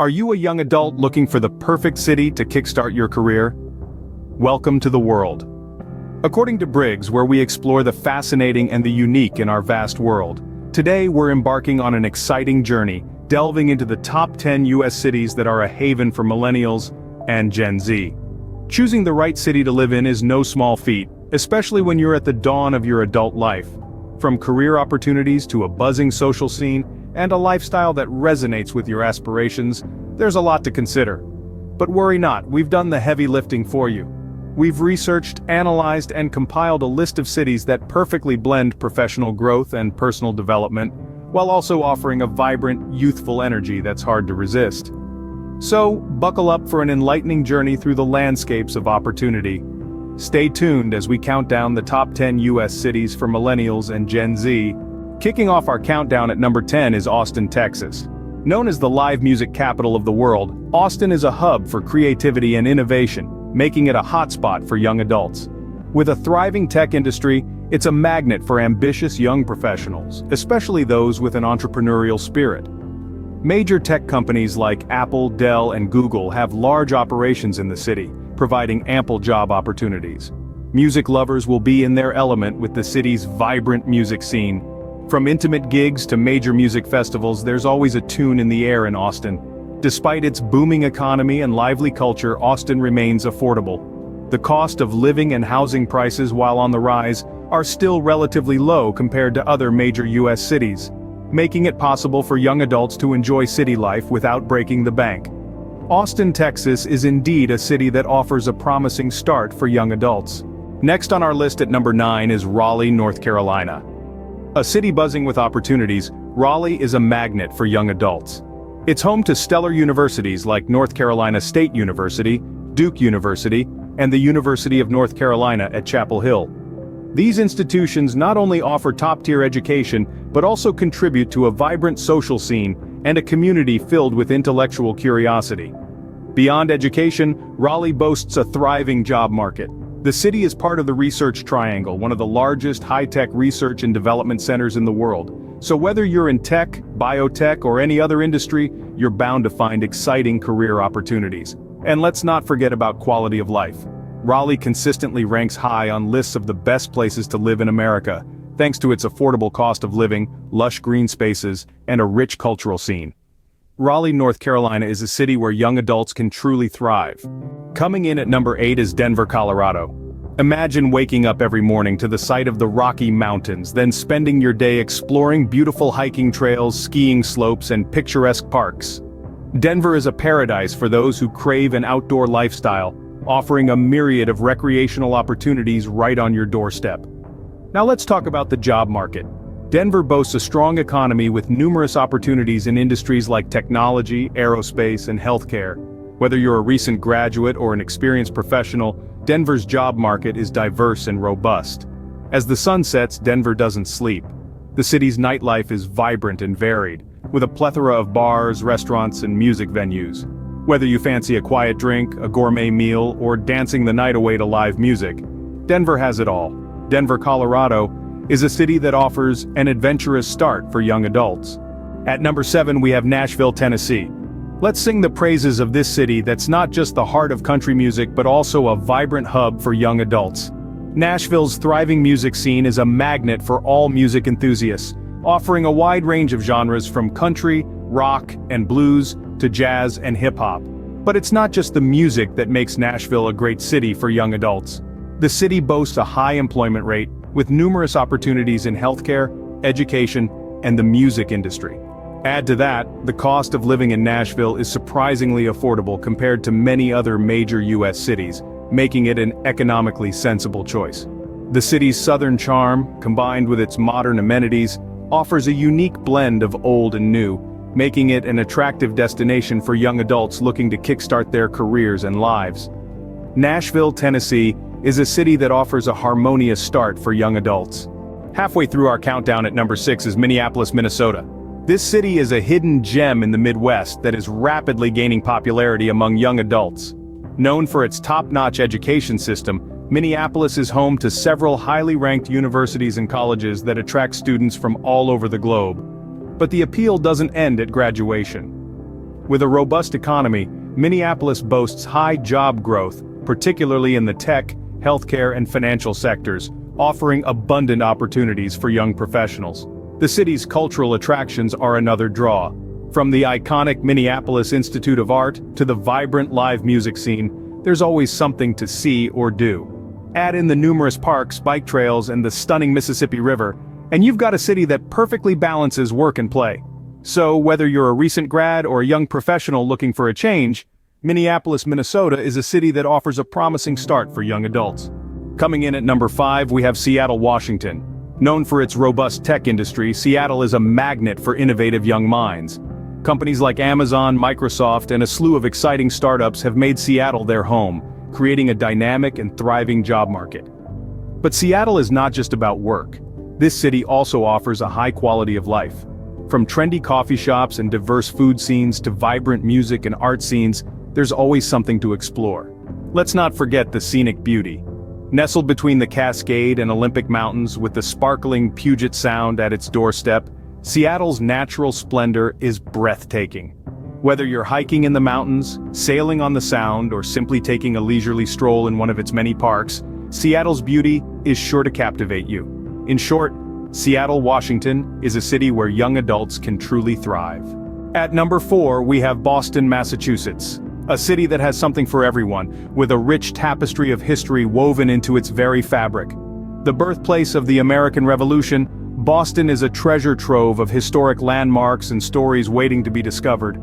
Are you a young adult looking for the perfect city to kickstart your career? Welcome to the world. According to Briggs, where we explore the fascinating and the unique in our vast world, today we're embarking on an exciting journey, delving into the top 10 US cities that are a haven for millennials and Gen Z. Choosing the right city to live in is no small feat, especially when you're at the dawn of your adult life. From career opportunities to a buzzing social scene, and a lifestyle that resonates with your aspirations, there's a lot to consider. But worry not, we've done the heavy lifting for you. We've researched, analyzed, and compiled a list of cities that perfectly blend professional growth and personal development, while also offering a vibrant, youthful energy that's hard to resist. So, buckle up for an enlightening journey through the landscapes of opportunity. Stay tuned as we count down the top 10 US cities for millennials and Gen Z. Kicking off our countdown at number 10 is Austin, Texas. Known as the live music capital of the world, Austin is a hub for creativity and innovation, making it a hotspot for young adults. With a thriving tech industry, it's a magnet for ambitious young professionals, especially those with an entrepreneurial spirit. Major tech companies like Apple, Dell, and Google have large operations in the city, providing ample job opportunities. Music lovers will be in their element with the city's vibrant music scene. From intimate gigs to major music festivals, there's always a tune in the air in Austin. Despite its booming economy and lively culture, Austin remains affordable. The cost of living and housing prices, while on the rise, are still relatively low compared to other major US cities, making it possible for young adults to enjoy city life without breaking the bank. Austin, Texas is indeed a city that offers a promising start for young adults. Next on our list at number 9 is Raleigh, North Carolina. A city buzzing with opportunities, Raleigh is a magnet for young adults. It's home to stellar universities like North Carolina State University, Duke University, and the University of North Carolina at Chapel Hill. These institutions not only offer top-tier education, but also contribute to a vibrant social scene and a community filled with intellectual curiosity. Beyond education, Raleigh boasts a thriving job market. The city is part of the Research Triangle, one of the largest high-tech research and development centers in the world. So whether you're in tech, biotech, or any other industry, you're bound to find exciting career opportunities. And let's not forget about quality of life. Raleigh consistently ranks high on lists of the best places to live in America, thanks to its affordable cost of living, lush green spaces, and a rich cultural scene. Raleigh, North Carolina is a city where young adults can truly thrive. Coming in at number 8 is Denver, Colorado. Imagine waking up every morning to the sight of the Rocky Mountains, then spending your day exploring beautiful hiking trails, skiing slopes, and picturesque parks. Denver is a paradise for those who crave an outdoor lifestyle, offering a myriad of recreational opportunities right on your doorstep. Now let's talk about the job market. Denver boasts a strong economy with numerous opportunities in industries like technology, aerospace, and healthcare. Whether you're a recent graduate or an experienced professional, Denver's job market is diverse and robust. As the sun sets, Denver doesn't sleep. The city's nightlife is vibrant and varied, with a plethora of bars, restaurants, and music venues. Whether you fancy a quiet drink, a gourmet meal, or dancing the night away to live music, Denver has it all. Denver, Colorado, is a city that offers an adventurous start for young adults. At number 7 we have Nashville, Tennessee. Let's sing the praises of this city that's not just the heart of country music but also a vibrant hub for young adults. Nashville's thriving music scene is a magnet for all music enthusiasts, offering a wide range of genres from country, rock, and blues to jazz and hip-hop. But it's not just the music that makes Nashville a great city for young adults. The city boasts a high employment rate, with numerous opportunities in healthcare, education, and the music industry. Add to that, the cost of living in Nashville is surprisingly affordable compared to many other major US cities, making it an economically sensible choice. The city's southern charm, combined with its modern amenities, offers a unique blend of old and new, making it an attractive destination for young adults looking to kickstart their careers and lives. Nashville, Tennessee, is a city that offers a harmonious start for young adults. Halfway through our countdown at number 6 is Minneapolis, Minnesota. This city is a hidden gem in the Midwest that is rapidly gaining popularity among young adults. Known for its top-notch education system, Minneapolis is home to several highly ranked universities and colleges that attract students from all over the globe. But the appeal doesn't end at graduation. With a robust economy, Minneapolis boasts high job growth, particularly in the tech, healthcare and financial sectors, offering abundant opportunities for young professionals. The city's cultural attractions are another draw. From the iconic Minneapolis Institute of Art to the vibrant live music scene, there's always something to see or do. Add in the numerous parks, bike trails, and the stunning Mississippi River, and you've got a city that perfectly balances work and play. So, whether you're a recent grad or a young professional looking for a change, Minneapolis, Minnesota is a city that offers a promising start for young adults. Coming in at number 5, we have Seattle, Washington. Known for its robust tech industry, Seattle is a magnet for innovative young minds. Companies like Amazon, Microsoft, and a slew of exciting startups have made Seattle their home, creating a dynamic and thriving job market. But Seattle is not just about work. This city also offers a high quality of life. From trendy coffee shops and diverse food scenes to vibrant music and art scenes, there's always something to explore. Let's not forget the scenic beauty. Nestled between the Cascade and Olympic Mountains with the sparkling Puget Sound at its doorstep, Seattle's natural splendor is breathtaking. Whether you're hiking in the mountains, sailing on the Sound, or simply taking a leisurely stroll in one of its many parks, Seattle's beauty is sure to captivate you. In short, Seattle, Washington is a city where young adults can truly thrive. At number 4, we have Boston, Massachusetts. A city that has something for everyone, with a rich tapestry of history woven into its very fabric. The birthplace of the American Revolution, Boston is a treasure trove of historic landmarks and stories waiting to be discovered.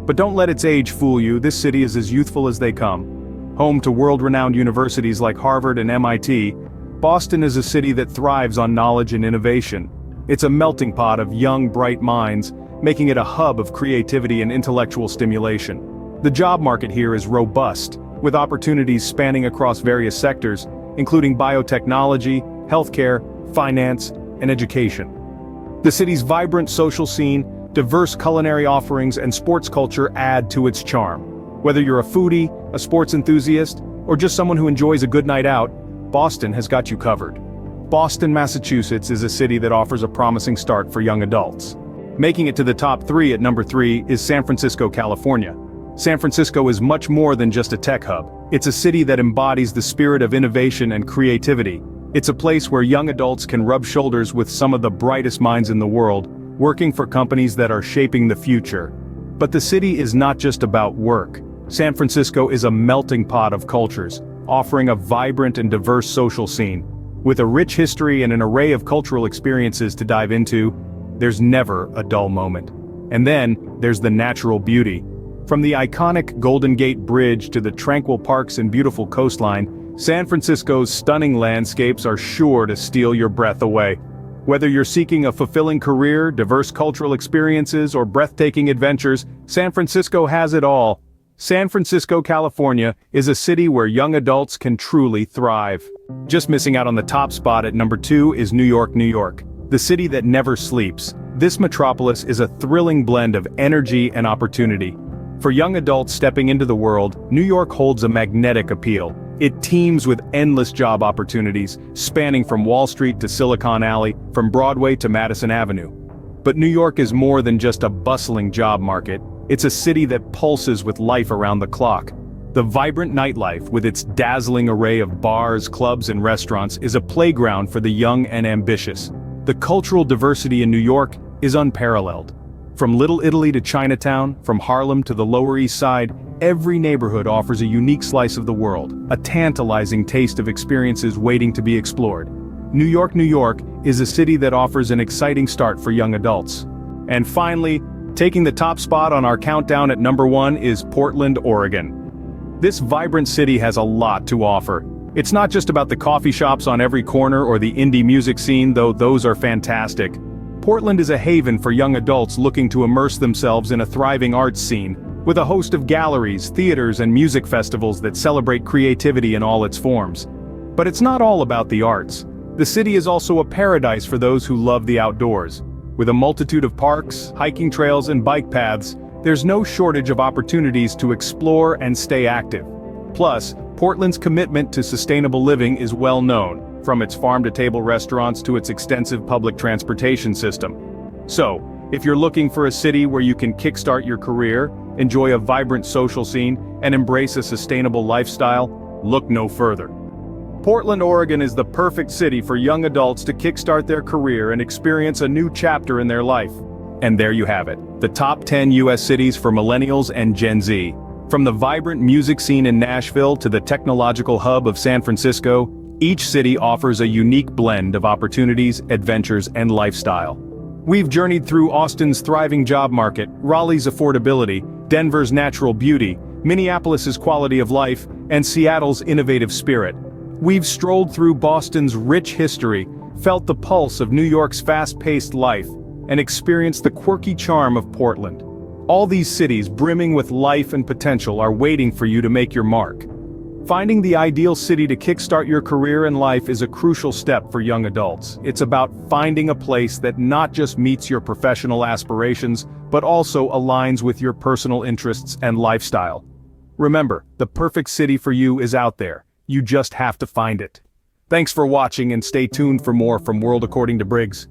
But don't let its age fool you, this city is as youthful as they come. Home to world-renowned universities like Harvard and MIT, Boston is a city that thrives on knowledge and innovation. It's a melting pot of young, bright minds, making it a hub of creativity and intellectual stimulation. The job market here is robust, with opportunities spanning across various sectors, including biotechnology, healthcare, finance, and education. The city's vibrant social scene, diverse culinary offerings, and sports culture add to its charm. Whether you're a foodie, a sports enthusiast, or just someone who enjoys a good night out, Boston has got you covered. Boston, Massachusetts is a city that offers a promising start for young adults. Making it to the top 3 at number 3 is San Francisco, California. San Francisco is much more than just a tech hub. It's a city that embodies the spirit of innovation and creativity. It's a place where young adults can rub shoulders with some of the brightest minds in the world, working for companies that are shaping the future. But the city is not just about work. San Francisco is a melting pot of cultures, offering a vibrant and diverse social scene. With a rich history and an array of cultural experiences to dive into, there's never a dull moment. And then, there's the natural beauty. From the iconic Golden Gate Bridge to the tranquil parks and beautiful coastline, San Francisco's stunning landscapes are sure to steal your breath away. Whether you're seeking a fulfilling career, diverse cultural experiences, or breathtaking adventures, San Francisco has it all. San Francisco, California is a city where young adults can truly thrive. Just missing out on the top spot at number 2 is New York, New York, the city that never sleeps. This metropolis is a thrilling blend of energy and opportunity. For young adults stepping into the world, New York holds a magnetic appeal. It teems with endless job opportunities, spanning from Wall Street to Silicon Alley, from Broadway to Madison Avenue. But New York is more than just a bustling job market. It's a city that pulses with life around the clock. The vibrant nightlife, with its dazzling array of bars, clubs, and restaurants, is a playground for the young and ambitious. The cultural diversity in New York is unparalleled. From Little Italy to Chinatown, from Harlem to the Lower East Side, every neighborhood offers a unique slice of the world, a tantalizing taste of experiences waiting to be explored. New York, New York is a city that offers an exciting start for young adults. And finally, taking the top spot on our countdown at number 1 is Portland, Oregon. This vibrant city has a lot to offer. It's not just about the coffee shops on every corner or the indie music scene, though those are fantastic. Portland is a haven for young adults looking to immerse themselves in a thriving arts scene, with a host of galleries, theaters, and music festivals that celebrate creativity in all its forms. But it's not all about the arts. The city is also a paradise for those who love the outdoors. With a multitude of parks, hiking trails, and bike paths, there's no shortage of opportunities to explore and stay active. Plus, Portland's commitment to sustainable living is well known, from its farm-to-table restaurants to its extensive public transportation system. So, If you're looking for a city where you can kickstart your career, enjoy a vibrant social scene, and embrace a sustainable lifestyle, look no further. Portland, Oregon is the perfect city for young adults to kickstart their career and experience a new chapter in their life. And there you have it, the top 10 US cities for Millennials and Gen Z. From the vibrant music scene in Nashville to the technological hub of San Francisco, each city offers a unique blend of opportunities, adventures, and lifestyle. We've journeyed through Austin's thriving job market, Raleigh's affordability, Denver's natural beauty, Minneapolis's quality of life, and Seattle's innovative spirit. We've strolled through Boston's rich history, felt the pulse of New York's fast-paced life, and experienced the quirky charm of Portland. All these cities brimming with life and potential are waiting for you to make your mark. Finding the ideal city to kickstart your career and life is a crucial step for young adults. It's about finding a place that not just meets your professional aspirations, but also aligns with your personal interests and lifestyle. Remember, the perfect city for you is out there. You just have to find it. Thanks for watching and stay tuned for more from World According to Briggs.